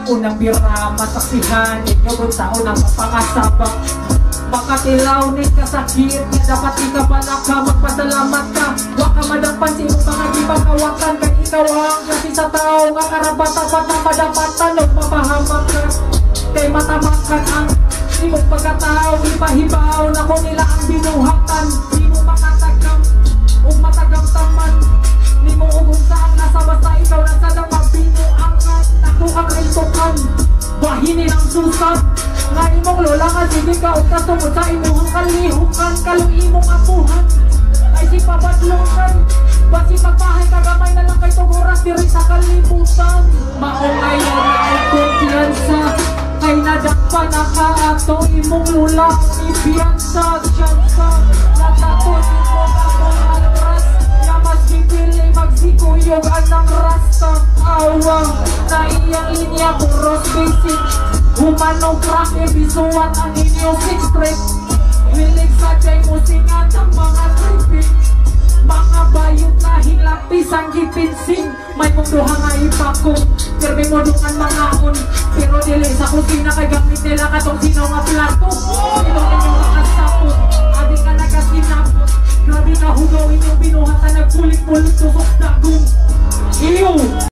unang bira masaksihan inyo kung sa unang mapangasabak. Makatilaw ni kasakit nga dapat ikabala ka, magpasalamat ka. Wa ka madampan sa imong mga gipakawakan, kay ikaw ang kasi sa tao nga karapat-dapat na madapatan o mapahamak ka. Kay matamakan ang imong pagkatao, ipahibaw na ko nila ang binuhatan. Di mo makatagam o matagamtaman, di mo ugong saan nasa basta ikaw na sa damang binuangan. Ako ang rintukan, wahinin ang susan nga imong lola nga sige ka o kasungod sa imong kalihukan. Kalong imong apuhan ay si pabadlungan, basi magbahay kagamay na lang kay tuguras diri sa kalibutan. Maong ngayon ay kumpiyansa, kay nadakpa na ka ato imong lola ipiyansa. Siyansa nataton imong akong alras nga mas pipili magsikuyog anang rasta. Awang na iyang linya puros basic, humanong crack ebisuan ang inyong six-strip. Wilig sa jay musingan ang mga tripit, mga bayot na hilapis ang gipinsing. May mong duha nga ipakong pirmi mo dungan mga on, pero dili sa kusina kay gamit nila katong sino nga plato.